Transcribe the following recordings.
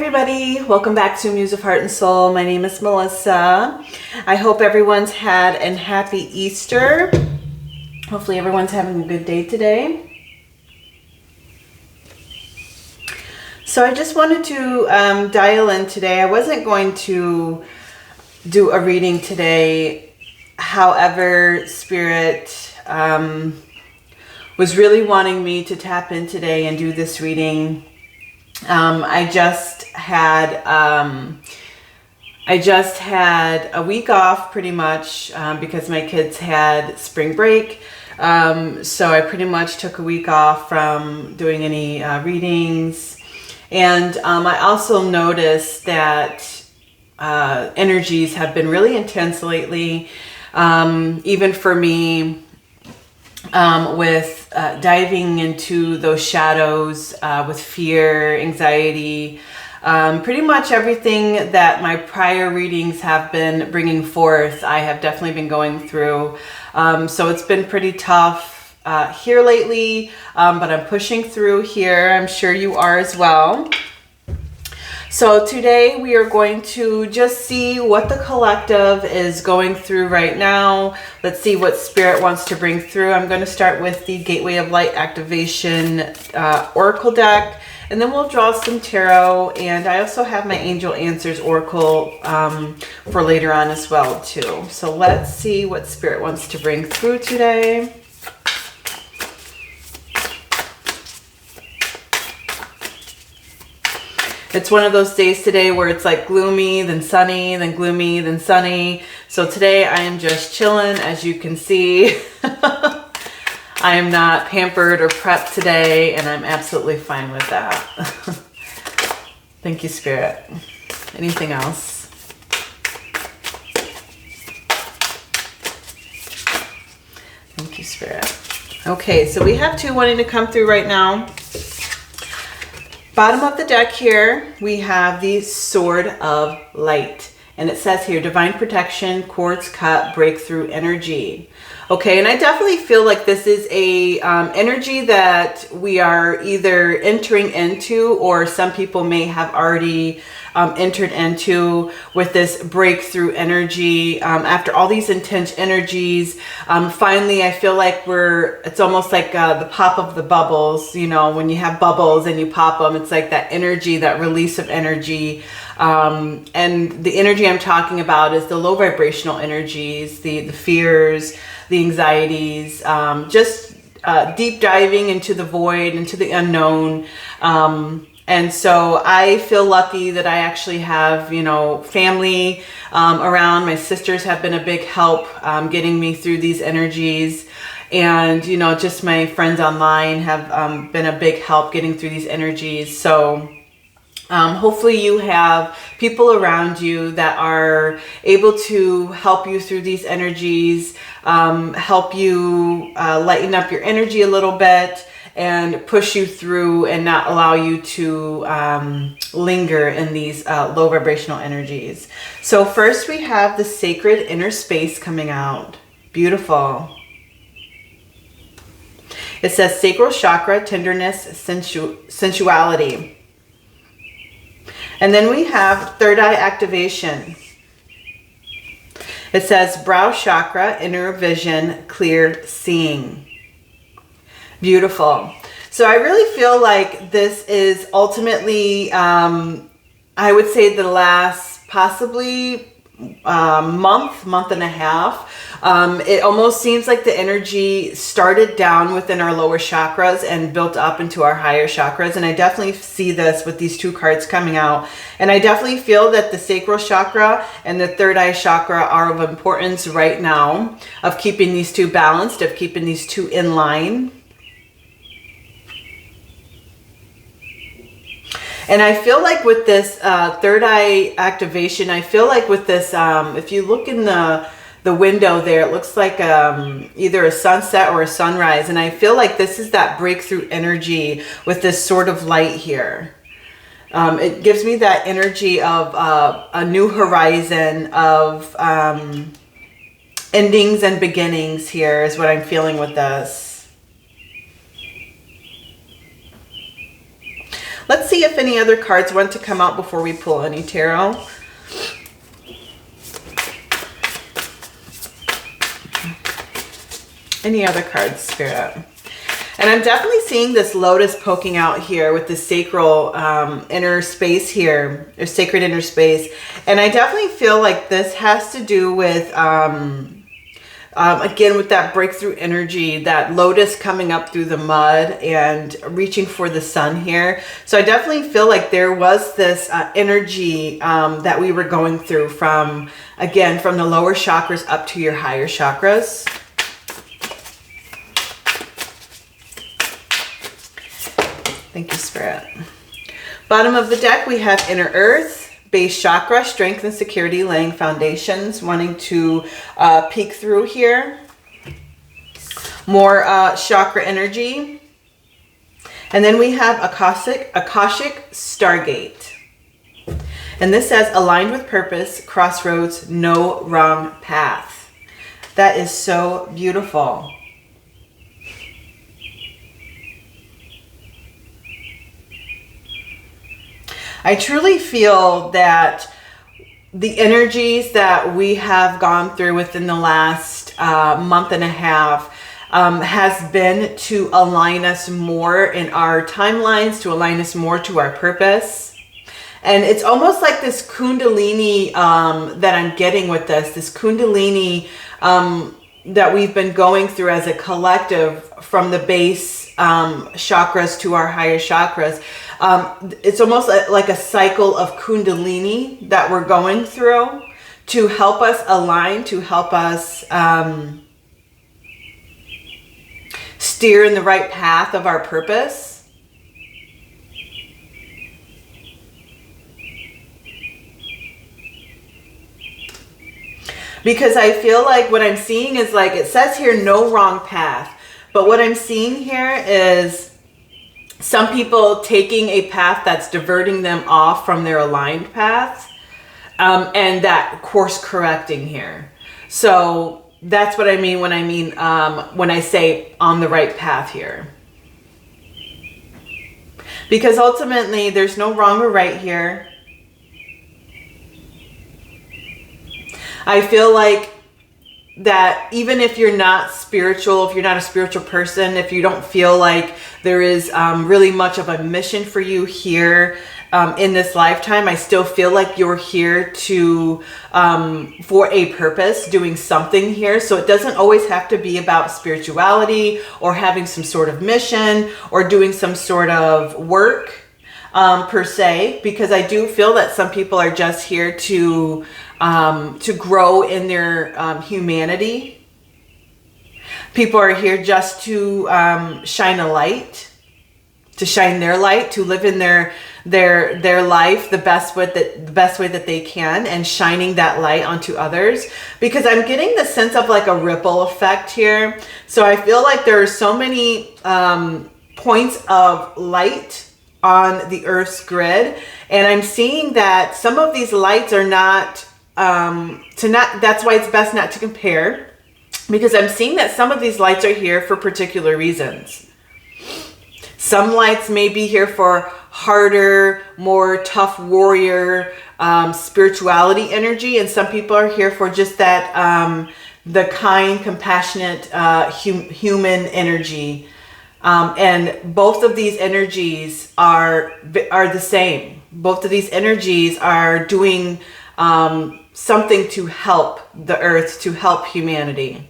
everybody, welcome back to Muse of Heart and Soul. My name is Melissa. I hope everyone's had a happy Easter. Hopefully everyone's having a good day today. So I just wanted to dial in today. I wasn't going to do a reading today. However, Spirit was really wanting me to tap in today and do this reading. I just had a week off pretty much because my kids had spring break. So I pretty much took a week off from doing any readings. And I also noticed that energies have been really intense lately, even for me. With diving into those shadows with fear, anxiety, pretty much everything that my prior readings have been bringing forth, I have definitely been going through. So it's been pretty tough here lately, but I'm pushing through here. I'm sure you are as well. So today we are going to just see what the collective is going through right now. Let's see what Spirit wants to bring through. I'm going to start with the Gateway of Light Activation Oracle deck, and then we'll draw some tarot. And I also have my Angel Answers Oracle for later on as well too. So let's see what Spirit wants to bring through today. It's one of those days today where it's like gloomy, then sunny, then gloomy, then sunny. So today I am just chilling, as you can see. I am not pampered or prepped today, and I'm absolutely fine with that. Thank you, Spirit. Anything else? Thank you, Spirit. Okay, so we have two wanting to come through right now. Bottom of the deck here, we have the Sword of Light. And it says here, divine protection, quartz cut, breakthrough energy. Okay, and I definitely feel like this is a energy that we are either entering into, or some people may have already entered into with this breakthrough energy. After all these intense energies, finally I feel like it's almost like the pop of the bubbles. You know, when you have bubbles and you pop them, it's like that energy, that release of energy. And the energy I'm talking about is the low vibrational energies, the fears, the anxieties, just deep diving into the void, into the unknown. And so I feel lucky that I actually have, you know, family around. My sisters have been a big help getting me through these energies. And, you know, just my friends online have been a big help getting through these energies. So hopefully you have people around you that are able to help you through these energies, help you lighten up your energy a little bit, and push you through and not allow you to linger in these low vibrational energies. So first we have the sacred inner space coming out. Beautiful. It says sacral chakra, tenderness, sensuality. And then we have third eye activation. It says brow chakra, inner vision, clear seeing. Beautiful. So I really feel like this is ultimately, I would say the last possibly month and a half. It almost seems like the energy started down within our lower chakras and built up into our higher chakras. And I definitely see this with these two cards coming out. And I definitely feel that the sacral chakra and the third eye chakra are of importance right now, of keeping these two balanced, of keeping these two in line. And I feel like with this third eye activation, I feel like with this, if you look in the window there, it looks like either a sunset or a sunrise. And I feel like this is that breakthrough energy with this sort of light here. It gives me that energy of a new horizon of endings and beginnings here is what I'm feeling with this. Let's see if any other cards want to come out before we pull any tarot. Any other cards, Spirit? And I'm definitely seeing this lotus poking out here with the sacral inner space here, or sacred inner space. And I definitely feel like this has to do with, again, with that breakthrough energy, that lotus coming up through the mud and reaching for the sun here. So I definitely feel like there was this energy that we were going through from, again, from the lower chakras up to your higher chakras. Thank you, Spirit. Bottom of the deck, we have inner earth, base chakra, strength and security, laying foundations, wanting to peek through here. More chakra energy. And then we have Akashic Stargate. And this says, aligned with purpose, crossroads, no wrong path. That is so beautiful. I truly feel that the energies that we have gone through within the last month and a half has been to align us more in our timelines, to align us more to our purpose. And it's almost like this kundalini that I'm getting with this kundalini that we've been going through as a collective, from the base chakras to our higher chakras. It's almost like a cycle of kundalini that we're going through to help us align, to help us steer in the right path of our purpose. Because I feel like what I'm seeing is, like it says here, no wrong path. But what I'm seeing here is some people taking a path that's diverting them off from their aligned path, and that course correcting here. So that's what I mean when I say on the right path here. Because ultimately there's no wrong or right here. I feel like that even if you're not spiritual, if you're not a spiritual person, if you don't feel like there is really much of a mission for you here in this lifetime, I still feel like you're here to for a purpose, doing something here. So it doesn't always have to be about spirituality or having some sort of mission or doing some sort of work per se, because I do feel that some people are just here to grow in their humanity. People are here just to shine a light, to shine their light, to live in their life the best way that they can, and shining that light onto others. Because I'm getting the sense of like a ripple effect here. So I feel like there are so many points of light on the Earth's grid, and I'm seeing that some of these lights are not that's why it's best not to compare, because I'm seeing that some of these lights are here for particular reasons. Some lights may be here for harder, more tough warrior spirituality energy, and some people are here for just that the kind, compassionate human energy. And both of these energies are the same. Both of these energies are doing something to help the earth, to help humanity,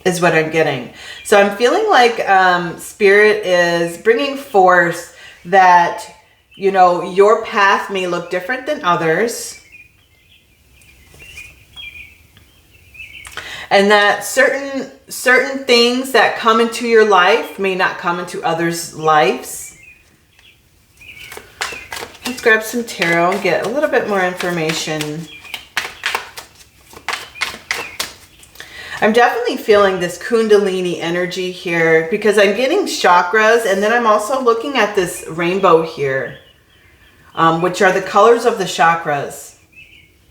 is what I'm getting. So I'm feeling like Spirit is bringing forth that, you know, your path may look different than others, and that certain things that come into your life may not come into others' lives. Let's grab some tarot and get a little bit more information. I'm definitely feeling this kundalini energy here, because I'm getting chakras, and then I'm also looking at this rainbow here, which are the colors of the chakras.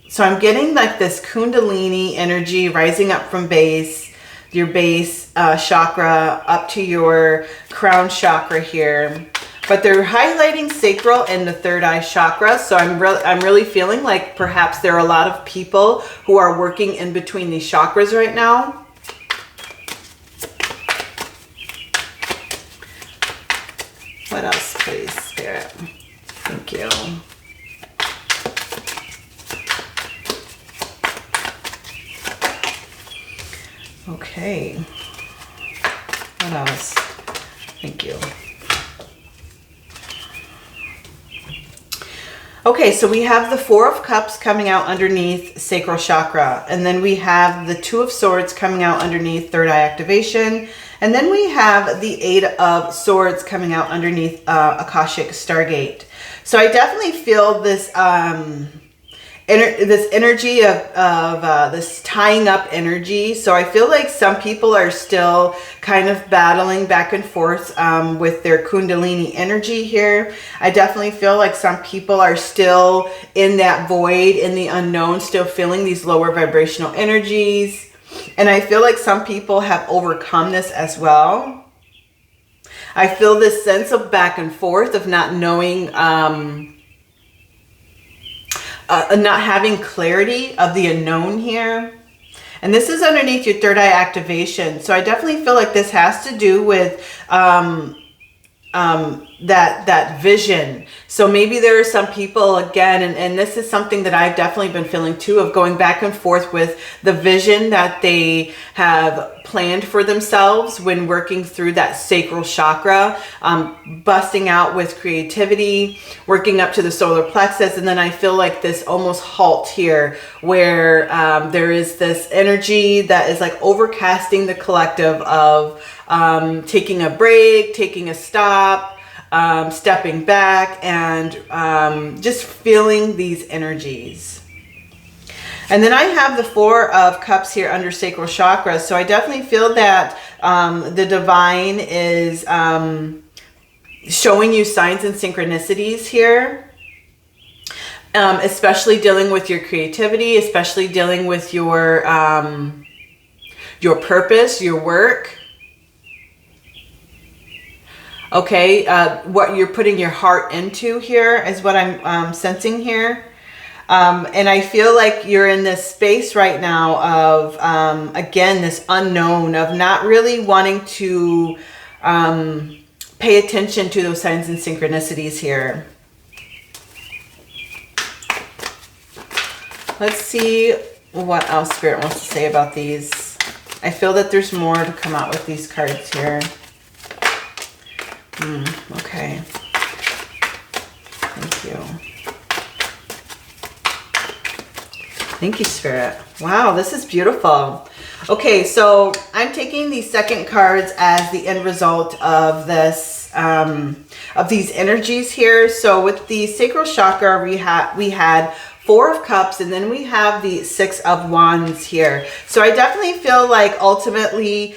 So I'm getting like this kundalini energy rising up from your base chakra up to your crown chakra here. but they're highlighting sacral and the third eye chakra. So I'm really feeling like perhaps there are a lot of people who are working in between these chakras right now. What else, please, Spirit? Thank you. Okay. What else? Thank you. Okay, so we have the Four of Cups coming out underneath sacral chakra. And then we have the Two of Swords coming out underneath third eye activation. And then we have the Eight of Swords coming out underneath Akashic Stargate. So I definitely feel this this energy of this tying up energy. So I feel like some people are still kind of battling back and forth with their Kundalini energy here. I definitely feel like some people are still in that void, in the unknown, still feeling these lower vibrational energies. And I feel like some people have overcome this as well. I feel this sense of back and forth of not knowing, not having clarity of the unknown here. And this is underneath your third eye activation. So I definitely feel like this has to do with that vision. So maybe there are some people, again, and this is something that I've definitely been feeling too, of going back and forth with the vision that they have planned for themselves when working through that sacral chakra, busting out with creativity, working up to the solar plexus. And then I feel like this almost halt here where there is this energy that is like overcasting the collective of taking a break, taking a stop, stepping back, and just feeling these energies. And then I have the Four of Cups here under sacral chakra. So I definitely feel that the divine is showing you signs and synchronicities here, especially dealing with your creativity, especially dealing with your purpose, your work. Okay, what you're putting your heart into here is what I'm sensing here. And I feel like you're in this space right now of, again, this unknown, of not really wanting to pay attention to those signs and synchronicities here. Let's see what else Spirit wants to say about these. I feel that there's more to come out with these cards here. Okay. Thank you. Thank you, Spirit. Wow, this is beautiful. Okay, so I'm taking the second cards as the end result of this, of these energies here. So with the sacral chakra, we had Four of Cups, and then we have the Six of Wands here. So I definitely feel like ultimately,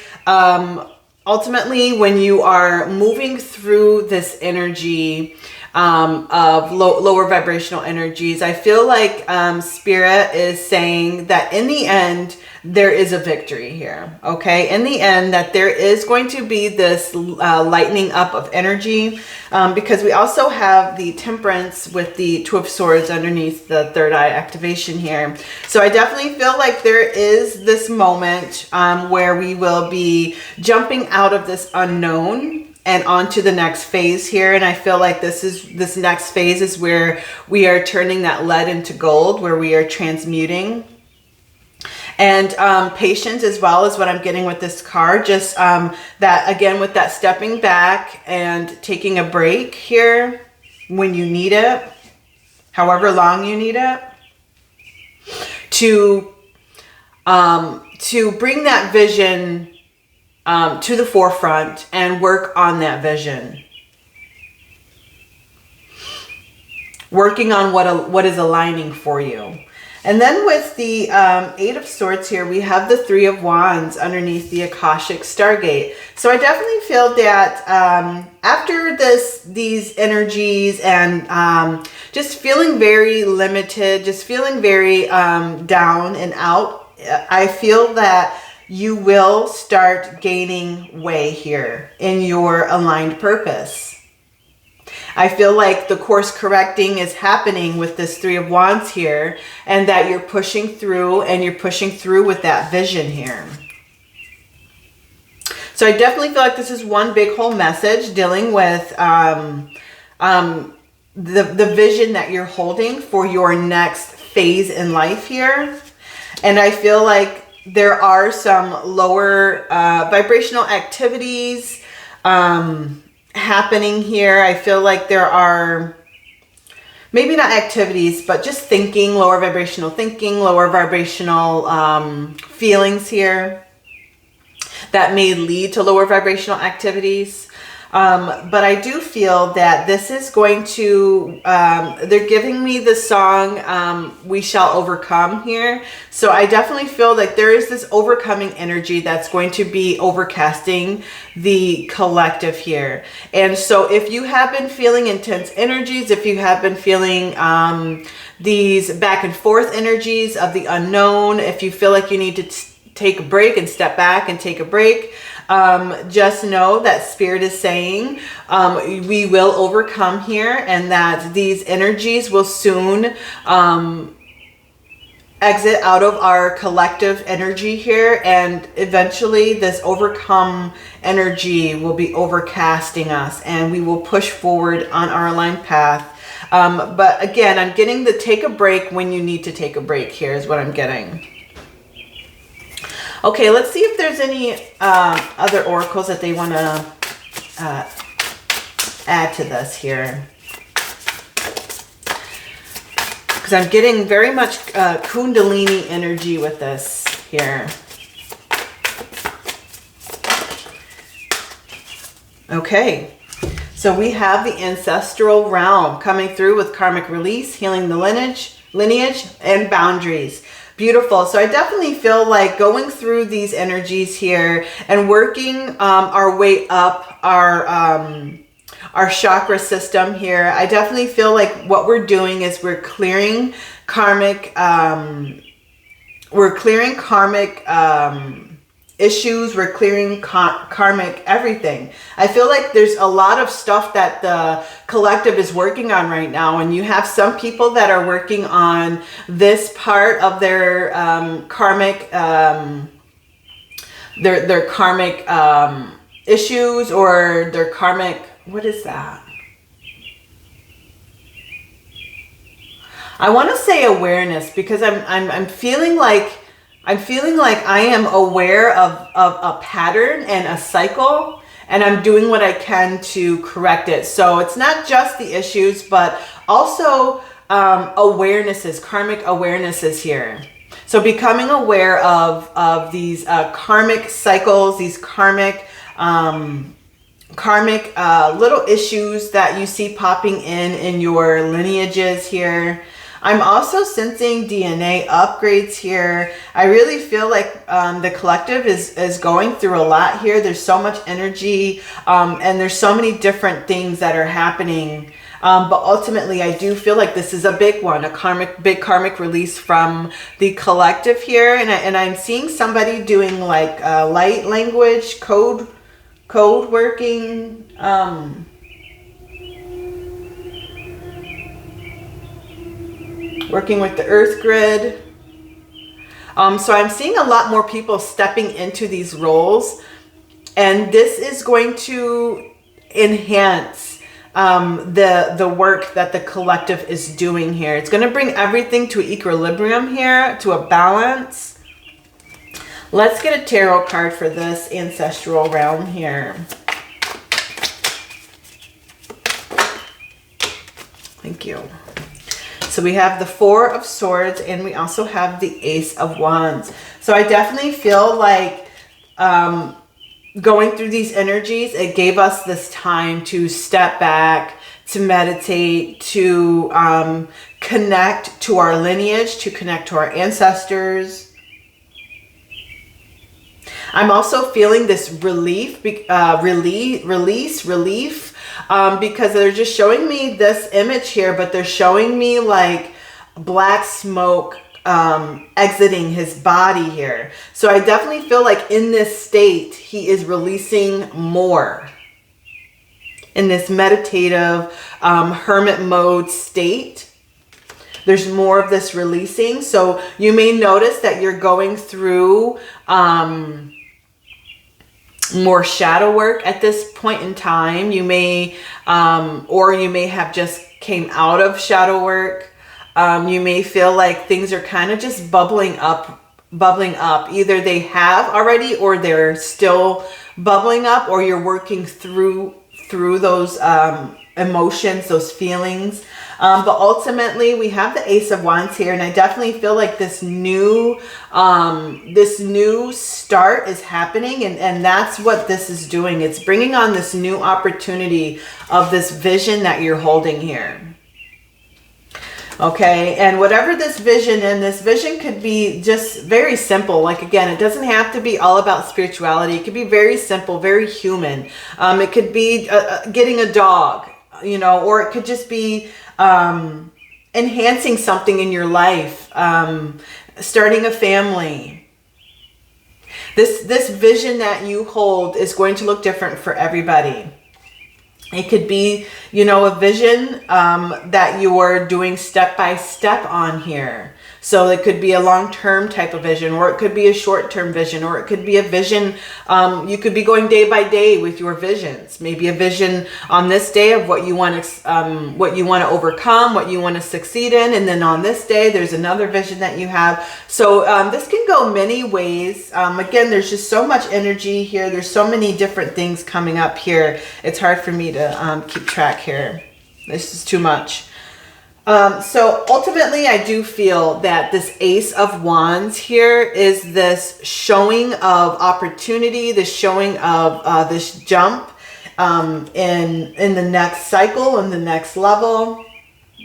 when you are moving through this energy of lower vibrational energies, I feel like Spirit is saying that in the end, there is a victory here. Okay, in the end, that there is going to be this lightening up of energy, because we also have the Temperance with the Two of Swords underneath the third eye activation here. So I definitely feel like there is this moment where we will be jumping out of this unknown and on to the next phase here. And I feel like this next phase is where we are turning that lead into gold, where we are transmuting. And patience as well is what I'm getting with this card. Just that, again, with that stepping back and taking a break here when you need it, however long you need it, to bring that vision to the forefront and work on that vision. Working on what is aligning for you. And then with the Eight of Swords here, we have the Three of Wands underneath the Akashic Stargate. So I definitely feel that after these energies and just feeling very limited, just feeling very down and out, I feel that you will start gaining way here in your aligned purpose. I feel like the course correcting is happening with this Three of Wands here, and that you're pushing through, and you're pushing through with that vision here. So I definitely feel like this is one big whole message dealing with the vision that you're holding for your next phase in life here. And I feel like there are some lower vibrational activities happening here. I feel like there are maybe not activities, but just thinking, lower vibrational thinking, lower vibrational feelings here that may lead to lower vibrational activities. But I do feel that this is going to, they're giving me the song, We Shall Overcome here. So I definitely feel like there is this overcoming energy that's going to be overcasting the collective here. And so if you have been feeling intense energies, if you have been feeling these back and forth energies of the unknown, if you feel like you need to take a break and step back and take a break, just know that Spirit is saying we will overcome here, and that these energies will soon exit out of our collective energy here, and eventually this overcome energy will be overcasting us, and we will push forward on our aligned path. But again, I'm getting the take a break when you need to take a break here is what I'm getting. Okay, let's see if there's any other oracles that they want to add to this here. Because I'm getting very much Kundalini energy with this here. Okay, so we have the ancestral realm coming through with karmic release, healing the lineage and boundaries. Beautiful. So I definitely feel like going through these energies here and working our way up our chakra system here. I definitely feel like what we're doing is we're clearing karmic issues, we're clearing karmic everything. I feel like there's a lot of stuff that the collective is working on right now, and you have some people that are working on this part of their karmic their karmic issues, or their karmic, what is that? I want to say awareness, because I'm feeling like I am aware of a pattern and a cycle, and I'm doing what I can to correct it. So it's not just the issues, but also awarenesses, karmic awarenesses here. So becoming aware of these karmic cycles, these karmic little issues that you see popping in your lineages here. I'm also sensing DNA upgrades here. I really feel like the collective is going through a lot here. There's so much energy, and there's so many different things that are happening. But ultimately, I do feel like this is a big one, big karmic release from the collective here. And I'm seeing somebody doing like light language, code working, working with the earth grid. So I'm seeing a lot more people stepping into these roles, and this is going to enhance the work that the collective is doing here. It's going to bring everything to equilibrium here, to a balance. Let's get a tarot card for this ancestral realm here. Thank you. So we have the Four of Swords, and we also have the Ace of Wands. So I definitely feel like going through these energies, it gave us this time to step back, to meditate, to connect to our lineage, to connect to our ancestors. I'm also feeling this relief, because they're just showing me this image here, but they're showing me like black smoke exiting his body here. So I definitely feel like in this state, he is releasing more. in this meditative hermit mode state. There's more of this releasing. So you may notice that you're going through more shadow work at this point in time. You may, or you may have just came out of shadow work. You may feel like things are kind of just bubbling up. Either they have already, or they're still bubbling up, or you're working through those emotions, those feelings. But ultimately we have the Ace of Wands here, and I definitely feel like this new start is happening, and that's what this is doing. It's bringing on this new opportunity of this vision that you're holding here. Okay, and whatever this vision, and this vision could be just very simple. Like, again, it doesn't have to be all about spirituality. It could be very simple, very human. It could be getting a dog, you know, or it could just be enhancing something in your life, starting a family. This vision that you hold is going to look different for everybody. It could be, you know, a vision that you are doing step by step on here. So it could be a long-term type of vision, or it could be a short-term vision, or it could be a vision. You could be going day by day with your visions. Maybe a vision on this day of what you want to overcome, what you want to succeed in, and then on this day there's another vision that you have. So this can go many ways. Again, there's just so much energy here. There's so many different things coming up here. It's hard for me to keep track here. This is too much. So ultimately, I do feel that this Ace of Wands here is this showing of opportunity, the showing of this jump in the next cycle, in the next level,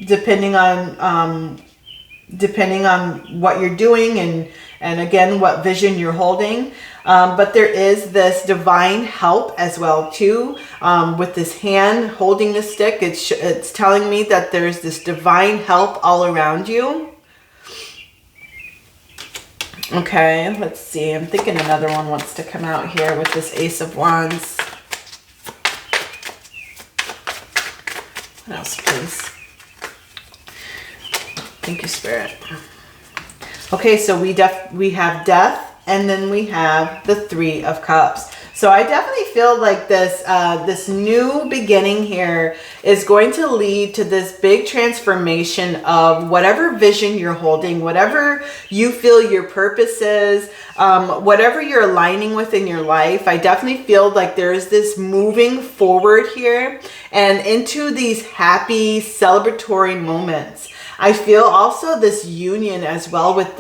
depending on what you're doing, and again, what vision you're holding. But there is this divine help as well too. With this hand holding the stick, it's telling me that there's this divine help all around you. Okay, let's see. I'm thinking another one wants to come out here with this Ace of Wands. What else, please? Thank you, Spirit. Okay, so we have death. And then we have the Three of Cups. So I definitely feel like this new beginning here is going to lead to this big transformation of whatever vision you're holding, whatever you feel your purpose is, whatever you're aligning with in your life. I definitely feel like there is this moving forward here and into these happy celebratory moments. I feel also this union as well with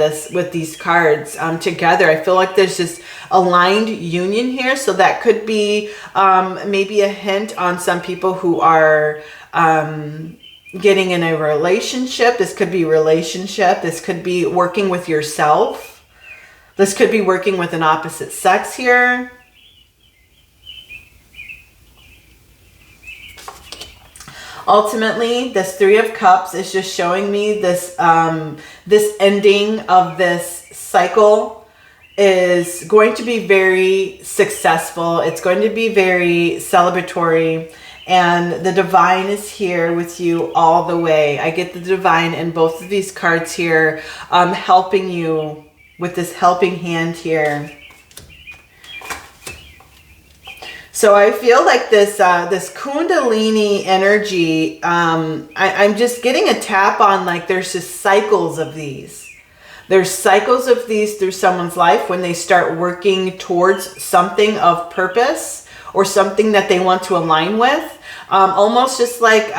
these cards together. I feel like there's this aligned union here. So that could be maybe a hint on some people who are getting in a relationship. This could be relationship. This could be working with yourself. This could be working with an opposite sex here. Ultimately, this Three of Cups is just showing me this this ending of this cycle is going to be very successful. It's going to be very celebratory, and the divine is here with you all the way. I get the divine in both of these cards here, helping you with this helping hand here. So I feel like this Kundalini energy, I'm just getting a tap on, like, there's just cycles of these. There's cycles of these through someone's life when they start working towards something of purpose or something that they want to align with. Almost just like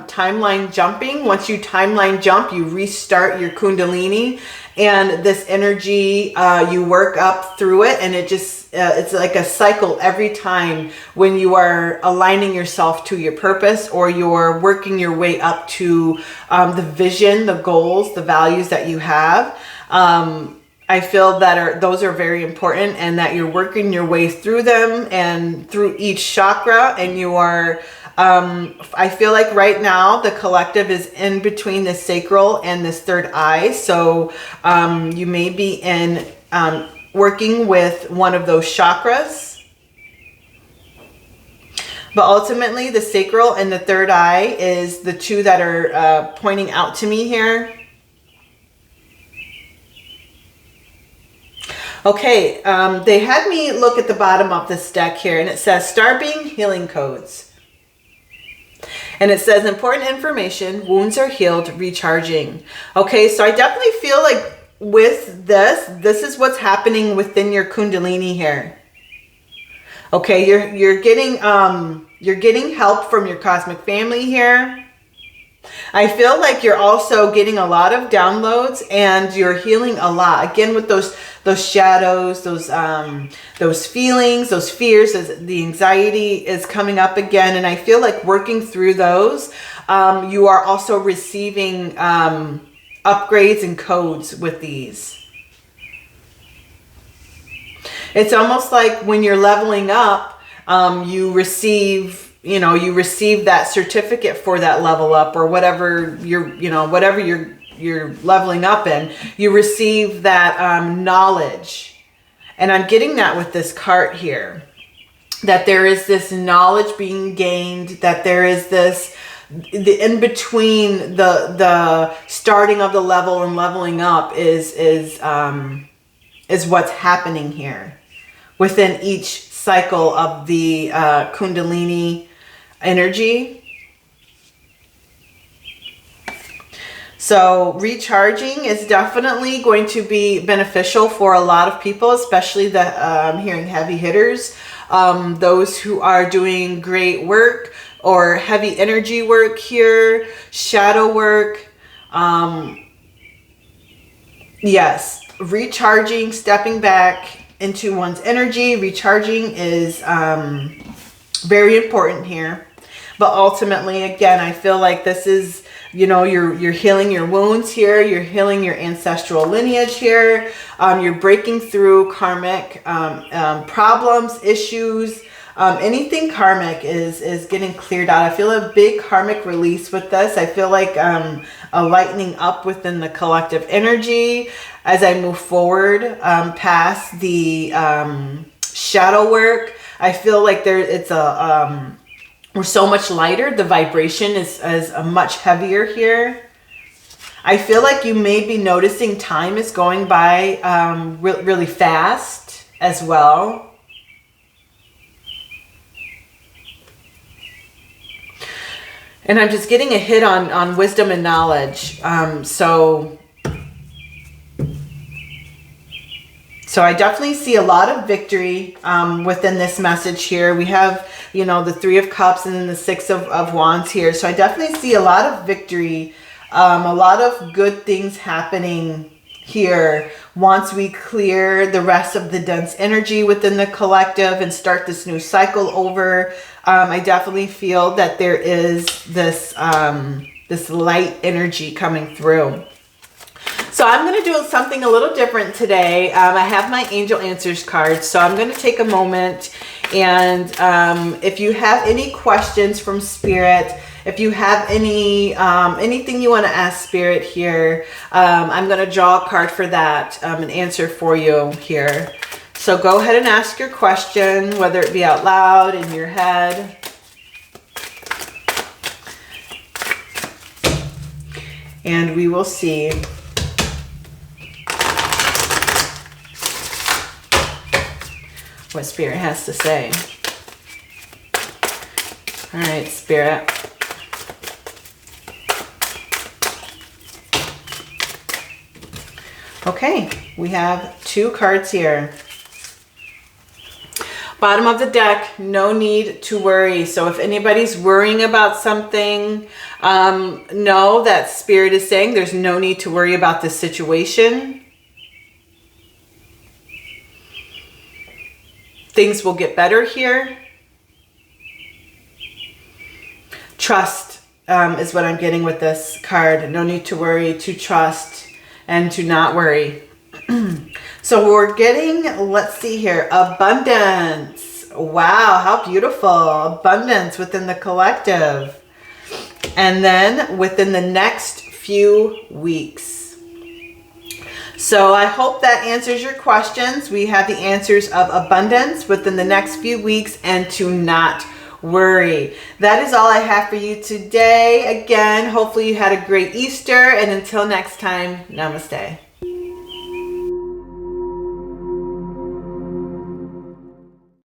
timeline jumping. Once you timeline jump, you restart your Kundalini, and this energy, you work up through it, and it just, it's like a cycle every time when you are aligning yourself to your purpose, or you're working your way up to the vision, the goals, the values that you have. I feel that those are very important, and that you're working your way through them and through each chakra, and you are I feel like right now the collective is in between the sacral and this third eye. So you may be in working with one of those chakras. But ultimately, the sacral and the third eye is the two that are pointing out to me here. Okay, they had me look at the bottom of this deck here, and it says Star Being Healing Codes. And it says important information, wounds are healed, recharging. Okay, so I definitely feel like with this is what's happening within your Kundalini here. Okay, you're getting help from your cosmic family here. I feel like you're also getting a lot of downloads, and you're healing a lot. Again, with those shadows, those feelings, those fears, the anxiety is coming up again. And I feel like working through those, you are also receiving upgrades and codes with these. It's almost like when you're leveling up, you receive that certificate for that level up, or whatever you're leveling up in. You receive that knowledge. And I'm getting that with this card here, that there is this knowledge being gained, that there is this, the in between the starting of the level and leveling up is what's happening here within each cycle of the Kundalini energy. So recharging is definitely going to be beneficial for a lot of people, especially the I'm hearing heavy hitters, those who are doing great work or heavy energy work here, shadow work. Yes, recharging, stepping back into one's energy. Recharging is very important here. But ultimately, again, I feel like this is, you're healing your wounds here. You're healing your ancestral lineage here. You're breaking through karmic problems, issues. Anything karmic is getting cleared out. I feel a big karmic release with this. I feel like a lightening up within the collective energy as I move forward past the shadow work. I feel like we're so much lighter. The vibration is much heavier here. I feel like you may be noticing time is going by really fast as well. And I'm just getting a hit on wisdom and knowledge. So I definitely see a lot of victory within this message here. We have, the Three of Cups and then the Six of Wands here. So I definitely see a lot of victory, a lot of good things happening here once we clear the rest of the dense energy within the collective and start this new cycle over. I definitely feel that there is this light energy coming through. So I'm going to do something a little different today. I have my Angel Answers card, so I'm going to take a moment, and if you have any questions from Spirit, if you have anything you want to ask Spirit here, I'm going to draw a card for that, an answer for you here. So go ahead and ask your question, whether it be out loud, in your head. And we will see what Spirit has to say. All right, Spirit. Okay, we have 2 cards here. Bottom of the deck, no need to worry. So if anybody's worrying about something, know that Spirit is saying there's no need to worry about this situation. Things will get better here. Trust is what I'm getting with this card. No need to worry, to trust, and to not worry. So we're getting, let's see here, abundance. Wow, how beautiful. Abundance within the collective. And then within the next few weeks. So I hope that answers your questions. We have the answers of abundance within the next few weeks and to not worry. That is all I have for you today. Again, hopefully you had a great Easter, and until next time, namaste.